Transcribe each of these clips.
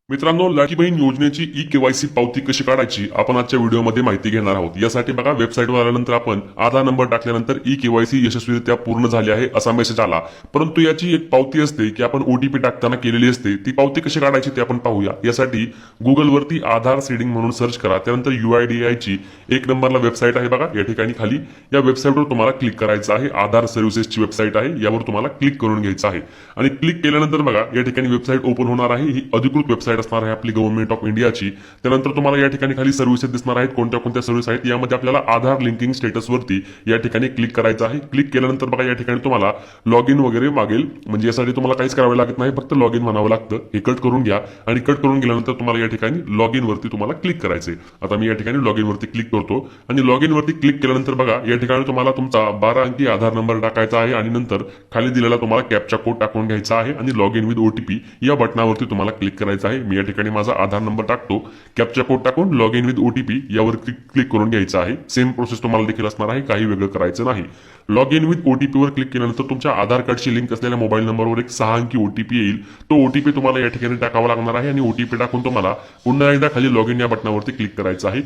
मित्रांनो, लाडकी बहीण योजनेची ई-केवायसी पावती कशी काढायची आपण आजच्या व्हिडिओमध्ये माहिती घेणार आहोत। यासाठी बघा, वेबसाईटवर आल्यानंतर आपण आधार नंबर टाकल्यानंतर ई-केवायसी यशस्वीरित्या पूर्ण झाली आहे असा मेसेज आला। परंतु याची एक पावती असते की आपण ओटीपी टाकताना केलेली असते, ती पावती कशी काढायची ते आपण पाहूया। यासाठी गुगलवरती आधार सीडिंग म्हणून सर्च करा, त्यानंतर UIDAI ची 1 नंबरला वेबसाईट आहे बघा, या ठिकाणी खाली या वेबसाईटवर तुम्हाला क्लिक करायचं आहे। आधार सर्व्हिसेसची वेबसाईट आहे, यावर तुम्हाला क्लिक करून घ्यायचं आहे आणि क्लिक केल्यानंतर बघा या ठिकाणी वेबसाईट ओपन होणार आहे। ही अधिकृत वेबसाईट असणार आहे आपली गव्हर्नमेंट ऑफ इंडियाची। त्यानंतर तुम्हाला या ठिकाणी खाली सर्व्हिसेस दिसणार आहेत, कोणत्या कोणत्या सर्व्हिस आहेत। यामध्ये आपल्याला आधार लिंकिंग स्टेटस वरती या ठिकाणी क्लिक करायचं आहे। क्लिक केल्यानंतर बघा या ठिकाणी तुम्हाला लॉग इन वगैरे मागेल, म्हणजे यासाठी तुम्हाला काहीच करावे लागत नाही, फक्त लॉग इन म्हणावं लागतं। हे कट करून घ्या आणि कट करून गेल्यानंतर तुम्हाला या ठिकाणी लॉग इन वरती तुम्हाला क्लिक करायचे। आता मी या ठिकाणी लॉग इन वरती क्लिक करतो आणि लॉग इन वरती क्लिक केल्यानंतर बघा या ठिकाणी तुम्हाला तुमचा 12 अंकी आधार नंबर टाकायचा आहे आणि नंतर खाली दिलेला तुम्हाला कॅप्चा कोड टाकून घ्यायचा आहे आणि लॉग इन विथ ओटीपी या बटनावरती तुम्हाला क्लिक करायचं आहे। मी या ठिकाणी माझा आधार नंबर टाकतो, कॅप्चा कोड टाकून लॉग इन विथ ओटीपी यावर क्लिक करून घ्यायचं आहे। सेम प्रोसेस तुम्हाला देखील असणार आहे, काही वेगळं करायचं नाही। लॉग इन विथ ओटीपी वर क्लिक केल्यानंतर तुमच्या आधार कार्डची लिंक असलेल्या मोबाईल नंबरवर एक 6 अंकी ओटीपी येईल। तो ओटीपी तुम्हाला या ठिकाणी टाकावा लागणार आहे आणि ओटीपी टाकून तुम्हाला पुन्हा एकदा खाली लॉग इन या बटनावरती क्लिक करायचं आहे।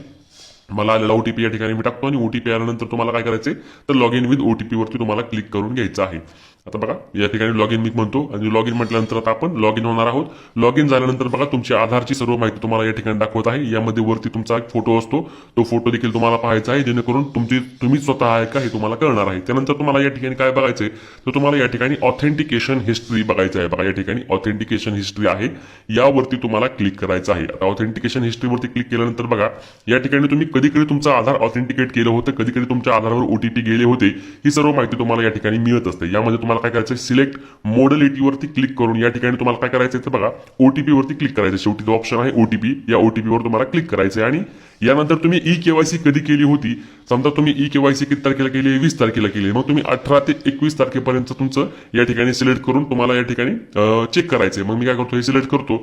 मला आलेला ओटीपी या ठिकाणी मी टाकतो आणि ओटीपी आल्यानंतर तुम्हाला काय करायचंय तर लॉग इन विथ ओटीपी वरती तुम्हाला क्लिक करून घ्यायचं आहे। आता बघा या ठिकाणी लॉग इन मी म्हणतो आणि लॉग इन म्हटल्यानंतर आता आपण लॉग इन होणार आहोत। लॉग इन झाल्यानंतर बघा तुमची आधारची सर्व माहिती तुम्हाला या ठिकाणी दाखवत आहे। यामध्ये वरती तुमचा एक फोटो असतो, तो फोटो देखील तुम्हाला पाहायचा आहे, जेणेकरून तुम्ही स्वतः आहे का हे तुम्हाला कळणार आहे। त्यानंतर तुम्हाला या ठिकाणी काय बघायचंय तर तुम्हाला या ठिकाणी ऑथेंटिकेशन हिस्ट्री बघायचं आहे। बघा या ठिकाणी ऑथेंटिकेशन हिस्ट्री आहे, यावरती तुम्हाला क्लिक करायचं आहे। आता ऑथेंटिकेशन हिस्ट्रीवरती क्लिक केल्यानंतर बघा या ठिकाणी तुम्ही कधी कधी तुमचं आधार ऑथेंटिकेट केलं होतं, कधी कधी तुमच्या आधारावर ओटीपी गेले होते, ही सर्व माहिती तुम्हाला या ठिकाणी मिळत असते। यामध्ये तुम्हाला काय करायचं, सिलेक्ट मोडलिटी वरती क्लिक करून या ठिकाणी तुम्हाला काय करायचं तर बघा ओटीपी वरती क्लिक करायचं। शेवटी जो ऑप्शन आहे ओटीपी, या ओटीपी वर तुम्हाला क्लिक करायचं आहे आणि यानंतर तुम्ही ई-केवायसी कधी केली होती, समजा तुम्ही ई-केवायसी किती तारखेला केली, 20 तारखेला केली, मग तुम्ही 18 ते 21 तारखेपर्यंत तुमचं या ठिकाणी सिलेक्ट करून तुम्हाला या ठिकाणी चेक करायचंय। मग मी काय करतो, हे सिलेक्ट करतो,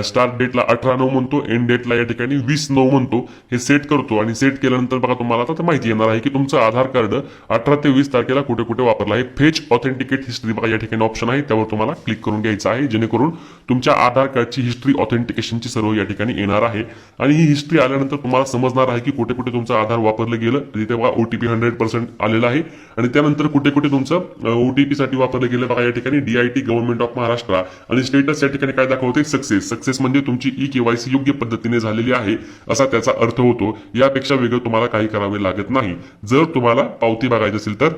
स्टार्ट डेटला 18/9 म्हणतो, एंड डेटला या ठिकाणी 20/9 म्हणतो, हे सेट करतो आणि सेट केल्यानंतर बघा तुम्हाला आता माहिती येणार आहे की तुमचं आधार कार्ड 18 ते 20 तारखेला कुठे कुठे वापरला आहे। फेच ऑथेंटिकेट हिस्ट्री बघा या ठिकाणी ऑप्शन आहे, त्यावर तुम्हाला क्लिक करून घ्यायचं आहे, जेणेकरून तुमच्या आधार कार्डची हिस्ट्री ऑथेंटिकेशनची सर्व या ठिकाणी येणार आहे। आणि ही हिस्ट्री आल्यानंतर तुम्हाला समजणार आहे की कुठे कुठे तुमचं आधार वापरलं गेलं, तिथे बघा ओटीपी 100% आलेला आहे आणि त्यानंतर कुठे कुठे तुमचं ओटीपी साठी वापरलं गेलं बघा या ठिकाणी DIT गव्हर्नमेंट ऑफ महाराष्ट्र आणि स्टेटस या ठिकाणी काय दाखवते, सक्सेस म्हणजे तुमची ई-केवायसी योग्य पद्धतीने झालेली आहे असा त्याचा अर्थ होतो। यापेक्षा वेगळं तुम्हाला काही करावे लागत नाही। जर तुम्हाला पावती बघायची असेल तर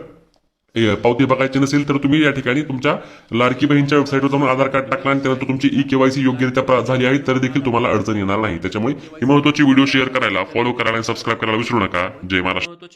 पावती बघायची नसेल तर तुम्ही या ठिकाणी तुमच्या लाडकी बहीणच्या वेबसाईटवर जाऊन आधार कार्ड टाकला आणि त्यानंतर तुमची ई-केवायसी योग्यरित्या झाली आहे तर देखील तुम्हाला अडचण येणार नाही। त्याच्यामुळे ही महत्त्वाची व्हिडिओ शेअर करायला, फॉलो करायला आणि सबस्क्राईब करायला विसरू नका। जय महाराष्ट्र।